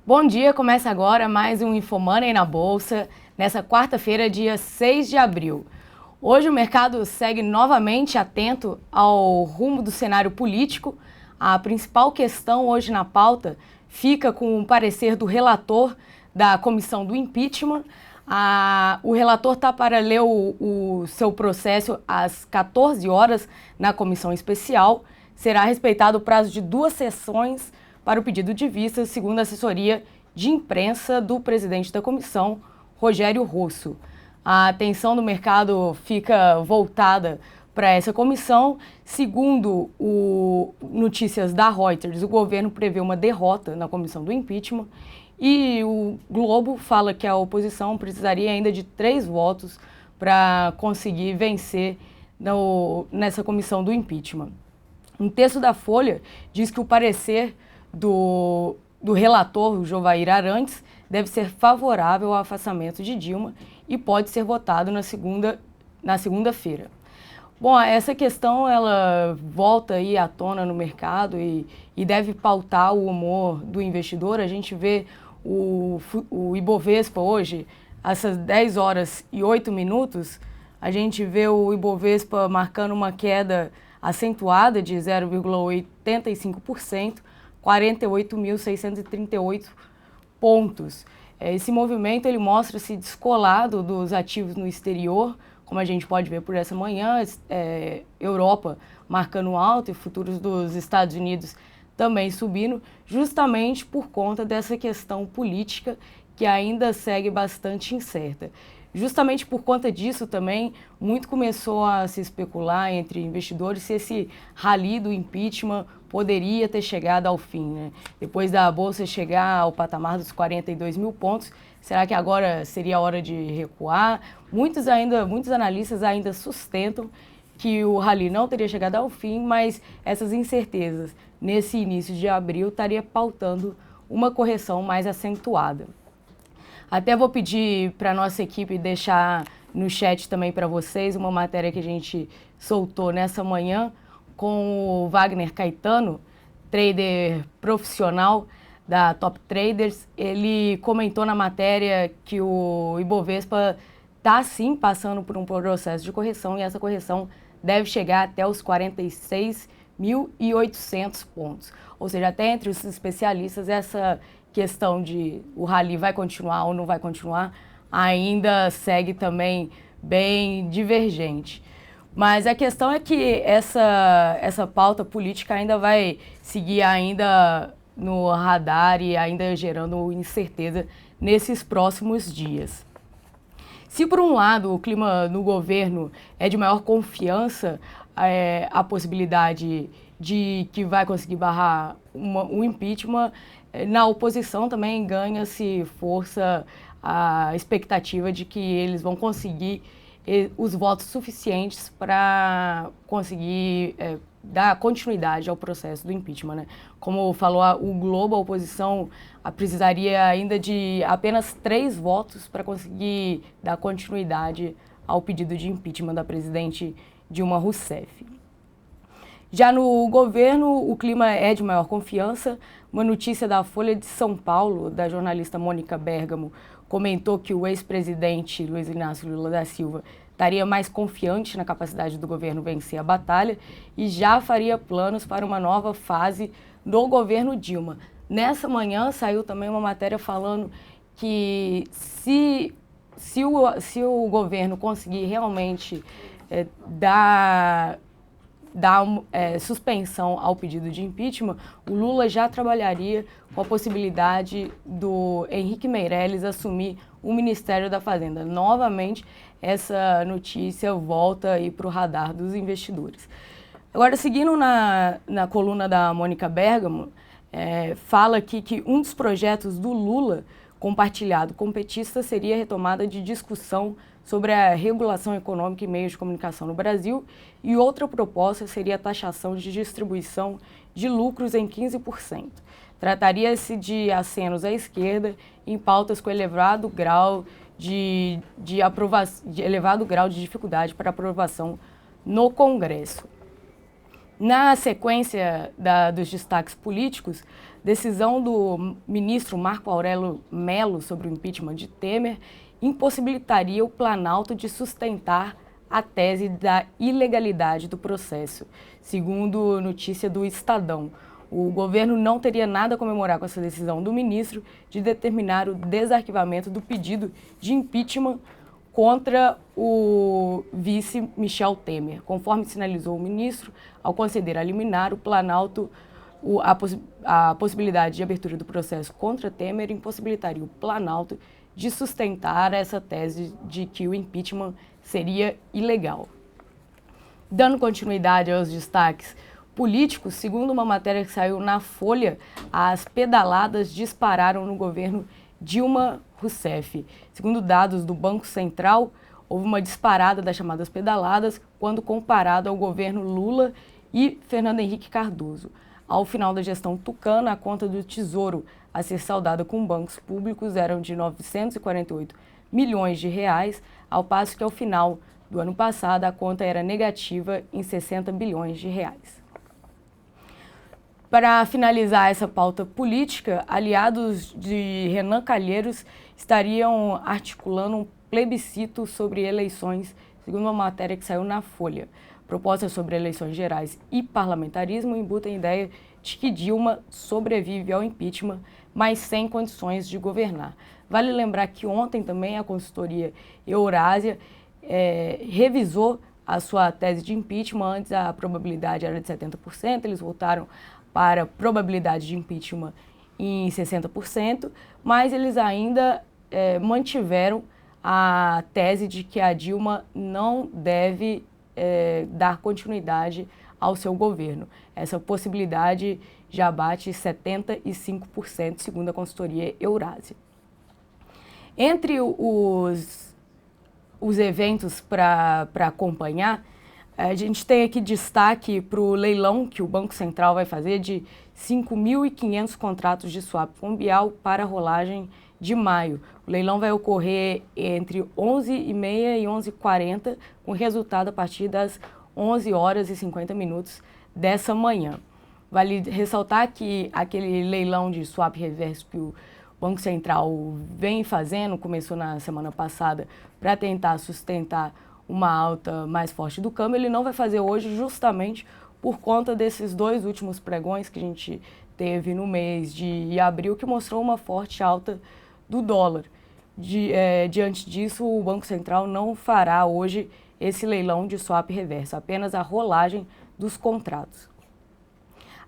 Bom dia, começa agora mais um InfoMoney na Bolsa, nessa quarta-feira, dia 6 de abril. Hoje o mercado segue novamente atento ao rumo do cenário político. A principal questão hoje na pauta fica com o parecer do relator da comissão do impeachment. O relator está para ler o seu processo às 14 horas na comissão especial. Será respeitado o prazo de 2 sessões para o pedido de vista, segundo a assessoria de imprensa do presidente da comissão, Rogério Rosso. A atenção do mercado fica voltada para essa comissão. Segundo notícias da Reuters, o governo prevê uma derrota na comissão do impeachment e o Globo fala que a oposição precisaria ainda de 3 votos para conseguir vencer nessa comissão do impeachment. Um texto da Folha diz que o parecer do relator, o Jovair Arantes, deve ser favorável ao afastamento de Dilma e pode ser votado na segunda-feira. Bom, essa questão ela volta aí à tona no mercado e deve pautar o humor do investidor. A gente vê o Ibovespa hoje, às 10 horas e 8 minutos, a gente vê o Ibovespa marcando uma queda acentuada de 0,85%, 48.638 pontos. Esse movimento ele mostra-se descolado dos ativos no exterior, como a gente pode ver por essa manhã, Europa marcando alto e futuros dos Estados Unidos também subindo, justamente por conta dessa questão política que ainda segue bastante incerta. Justamente por conta disso também, muito começou a se especular entre investidores se esse rally do impeachment poderia ter chegado ao fim, né? Depois da Bolsa chegar ao patamar dos 42 mil pontos, será que agora seria a hora de recuar? Muitos analistas ainda sustentam que o rally não teria chegado ao fim, mas essas incertezas nesse início de abril estaria pautando uma correção mais acentuada. Até vou pedir para a nossa equipe deixar no chat também para vocês uma matéria que a gente soltou nessa manhã com o Wagner Caetano, trader profissional da Top Traders. Ele comentou na matéria que o Ibovespa está sim passando por um processo de correção e essa correção deve chegar até os 46.800 pontos. Ou seja, até entre os especialistas, essa questão de o rally vai continuar ou não vai continuar ainda segue também bem divergente. Mas a questão é que essa pauta política ainda vai seguir ainda no radar e ainda gerando incerteza nesses próximos dias. Se por um lado o clima no governo é de maior confiança, a possibilidade de que vai conseguir barrar o impeachment, na oposição também ganha-se força a expectativa de que eles vão conseguir os votos suficientes para conseguir dar continuidade ao processo do impeachment, né? Como falou o Globo, a oposição precisaria ainda de apenas 3 votos para conseguir dar continuidade ao pedido de impeachment da presidente Dilma Rousseff. Já no governo, o clima é de maior confiança. Uma notícia da Folha de São Paulo, da jornalista Mônica Bergamo, comentou que o ex-presidente Luiz Inácio Lula da Silva estaria mais confiante na capacidade do governo vencer a batalha e já faria planos para uma nova fase do governo Dilma. Nessa manhã saiu também uma matéria falando que se o governo conseguir realmente dar suspensão ao pedido de impeachment, o Lula já trabalharia com a possibilidade do Henrique Meirelles assumir o Ministério da Fazenda. Novamente, essa notícia volta aí para o radar dos investidores. Agora, seguindo na coluna da Mônica Bergamo, fala aqui que um dos projetos do Lula compartilhado com petistas seria a retomada de discussão sobre a regulação econômica e meios de comunicação no Brasil, e outra proposta seria a taxação de distribuição de lucros em 15%. Trataria-se de acenos à esquerda em pautas com elevado grau de dificuldade para aprovação no Congresso. Na sequência dos destaques políticos, decisão do ministro Marco Aurélio Mello sobre o impeachment de Temer impossibilitaria o Planalto de sustentar a tese da ilegalidade do processo, segundo notícia do Estadão. O governo não teria nada a comemorar com essa decisão do ministro de determinar o desarquivamento do pedido de impeachment contra o vice Michel Temer. Conforme sinalizou o ministro, ao conceder a liminar, o Planalto, a possibilidade de abertura do processo contra Temer impossibilitaria o Planalto de sustentar essa tese de que o impeachment seria ilegal. Dando continuidade aos destaques políticos, segundo uma matéria que saiu na Folha, as pedaladas dispararam no governo Dilma Rousseff. Segundo dados do Banco Central, houve uma disparada das chamadas pedaladas quando comparado ao governo Lula e Fernando Henrique Cardoso. Ao final da gestão tucana, a conta do Tesouro a ser saldada com bancos públicos eram de 948 milhões de reais, ao passo que ao final do ano passado a conta era negativa em 60 bilhões de reais. Para finalizar essa pauta política, aliados de Renan Calheiros estariam articulando um plebiscito sobre eleições, segundo uma matéria que saiu na Folha. Proposta sobre eleições gerais e parlamentarismo imbuta a ideia de que Dilma sobrevive ao impeachment, mas sem condições de governar. Vale lembrar que ontem também a consultoria Eurásia revisou a sua tese de impeachment. Antes a probabilidade era de 70%, eles voltaram para a probabilidade de impeachment em 60%, mas eles ainda mantiveram a tese de que a Dilma não deve dar continuidade ao seu governo. Essa possibilidade já bate 75%, segundo a consultoria Eurásia. Entre os eventos para acompanhar, a gente tem aqui destaque para o leilão que o Banco Central vai fazer de 5.500 contratos de swap cambial para a rolagem de maio. O leilão vai ocorrer entre 11h30 e 11h40, com resultado a partir das 11 horas e 50 minutos dessa manhã. Vale ressaltar que aquele leilão de swap reverso que o Banco Central vem fazendo, começou na semana passada, para tentar sustentar uma alta mais forte do câmbio, ele não vai fazer hoje justamente por conta desses dois últimos pregões que a gente teve no mês de abril, que mostrou uma forte alta do dólar. Diante disso, o Banco Central não fará hoje esse leilão de swap reverso, apenas a rolagem dos contratos.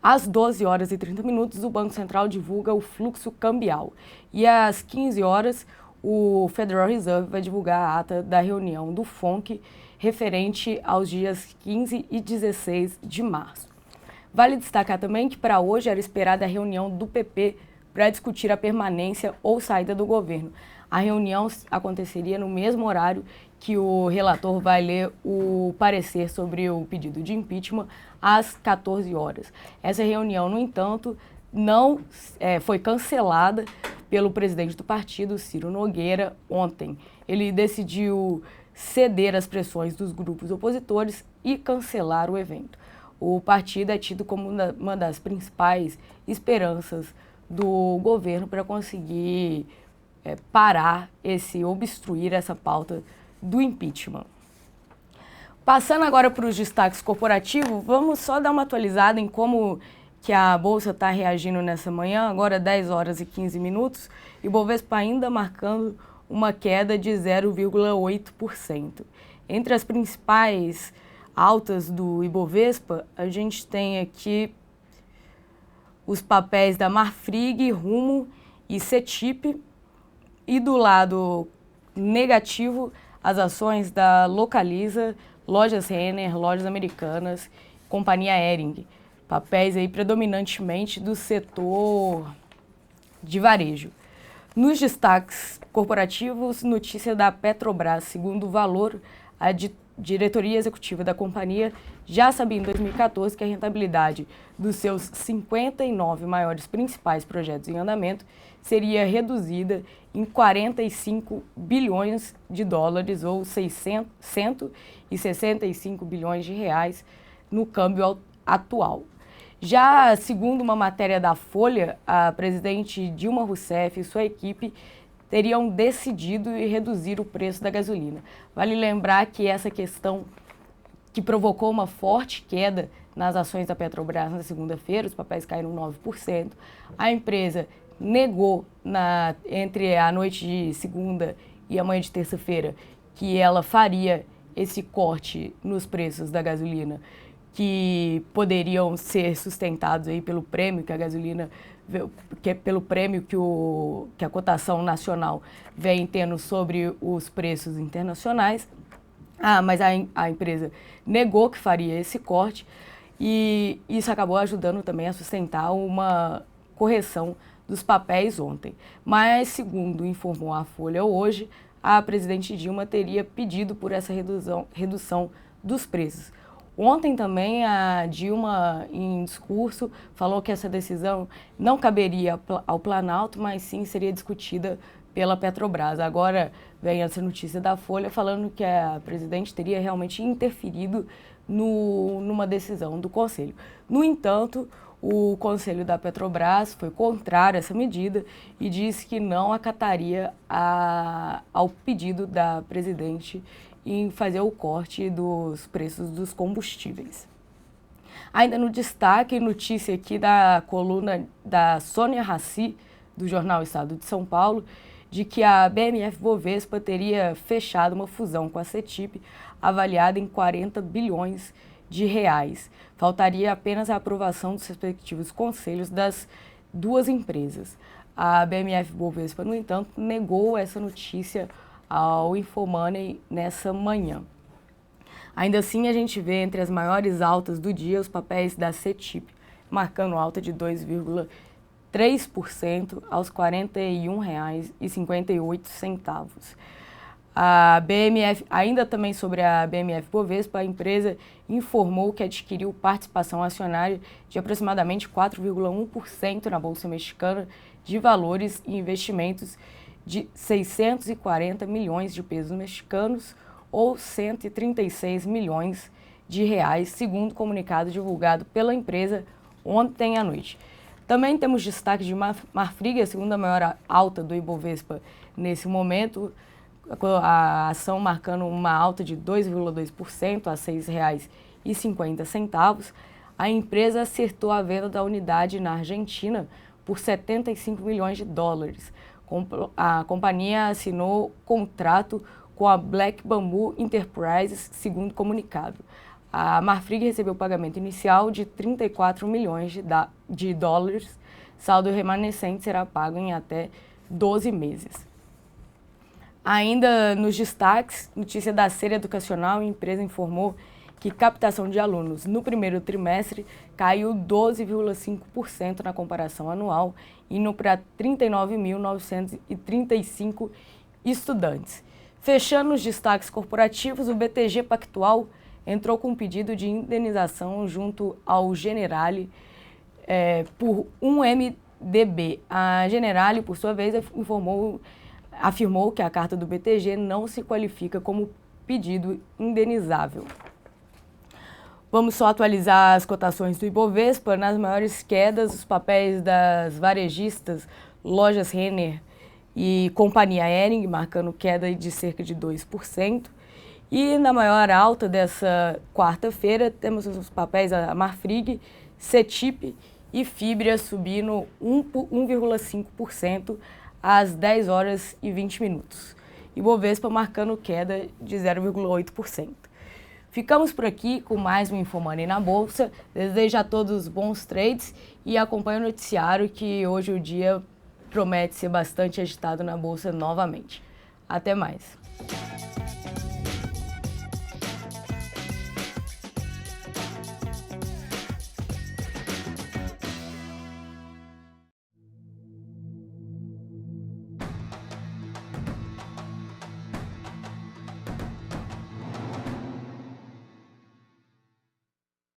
Às 12 horas e 30 minutos, o Banco Central divulga o fluxo cambial. E às 15 horas, o Federal Reserve vai divulgar a ata da reunião do FONC referente aos dias 15 e 16 de março. Vale destacar também que para hoje era esperada a reunião do PP para discutir a permanência ou saída do governo. A reunião aconteceria no mesmo horário que o relator vai ler o parecer sobre o pedido de impeachment às 14 horas. Essa reunião, no entanto, não foi cancelada pelo presidente do partido, Ciro Nogueira, ontem. Ele decidiu ceder às pressões dos grupos opositores e cancelar o evento. O partido é tido como uma das principais esperanças do governo para conseguir obstruir essa pauta do impeachment. Passando agora para os destaques corporativos, vamos só dar uma atualizada em como que a Bolsa está reagindo nessa manhã, agora 10 horas e 15 minutos, e o Bovespa ainda marcando uma queda de 0,8%. Entre as principais altas do Ibovespa, a gente tem aqui os papéis da Marfrig, Rumo e CETIP, e do lado negativo, as ações da Localiza, Lojas Renner, Lojas Americanas, Companhia Hering, papéis aí predominantemente do setor de varejo. Nos destaques corporativos, notícia da Petrobras. Segundo o Valor, a diretoria executiva da companhia já sabia em 2014 que a rentabilidade dos seus 59 maiores principais projetos em andamento seria reduzida em 45 bilhões de dólares ou 165 bilhões de reais no câmbio atual. Já segundo uma matéria da Folha, a presidente Dilma Rousseff e sua equipe teriam decidido reduzir o preço da gasolina. Vale lembrar que essa questão que provocou uma forte queda nas ações da Petrobras na segunda-feira, os papéis caíram 9%. A empresa negou entre a noite de segunda e a manhã de terça-feira que ela faria esse corte nos preços da gasolina, que poderiam ser sustentados aí pelo prêmio que a gasolina, pelo prêmio que a cotação nacional vem tendo sobre os preços internacionais. Mas a empresa negou que faria esse corte e isso acabou ajudando também a sustentar uma correção dos papéis ontem. Mas, segundo informou a Folha hoje, a presidente Dilma teria pedido por essa redução dos preços. Ontem também a Dilma, em discurso, falou que essa decisão não caberia ao Planalto, mas sim seria discutida pela Petrobras. Agora vem essa notícia da Folha falando que a presidente teria realmente interferido numa decisão do Conselho. No entanto, o Conselho da Petrobras foi contrário a essa medida e disse que não acataria ao pedido da presidente em fazer o corte dos preços dos combustíveis. Ainda no destaque, notícia aqui da coluna da Sônia Raci, do jornal Estado de São Paulo, de que a BMF-Bovespa teria fechado uma fusão com a CETIP avaliada em 40 bilhões de reais. Faltaria apenas a aprovação dos respectivos conselhos das duas empresas. A BMF-Bovespa, no entanto, negou essa notícia ao Infomoney nessa manhã. Ainda assim, a gente vê entre as maiores altas do dia os papéis da CETIP, marcando alta de 2,3% aos R$ 41,58. A BMF, ainda também sobre a BMF-Bovespa, a empresa informou que adquiriu participação acionária de aproximadamente 4,1% na Bolsa Mexicana de Valores e Investimentos de 640 milhões de pesos mexicanos ou 136 milhões de reais, segundo comunicado divulgado pela empresa ontem à noite. Também temos destaque de Marfrig, a segunda maior alta do Ibovespa nesse momento, a ação marcando uma alta de 2,2% a R$ 6,50. A empresa acertou a venda da unidade na Argentina por 75 milhões de dólares. A companhia assinou contrato com a Black Bamboo Enterprises, segundo comunicado. A Marfrig recebeu o pagamento inicial de 34 milhões de dólares. Saldo remanescente será pago em até 12 meses. Ainda nos destaques, notícia da Ser Educacional, a empresa informou que captação de alunos no primeiro trimestre caiu 12,5% na comparação anual, indo para 39.935 estudantes. Fechando os destaques corporativos, o BTG Pactual entrou com um pedido de indenização junto ao Generali por 1 MDB. A Generali, por sua vez, afirmou que a carta do BTG não se qualifica como pedido indenizável. Vamos só atualizar as cotações do Ibovespa. Nas maiores quedas, os papéis das varejistas, lojas Renner e companhia Hering, marcando queda de cerca de 2%. E na maior alta dessa quarta-feira, temos os papéis da Marfrig, CETIP e Fibria subindo 1,5% às 10 horas e 20 minutos. Ibovespa marcando queda de 0,8%. Ficamos por aqui com mais um Infomoney na Bolsa. Desejo a todos bons trades e acompanhe o noticiário que hoje o dia promete ser bastante agitado na Bolsa novamente. Até mais.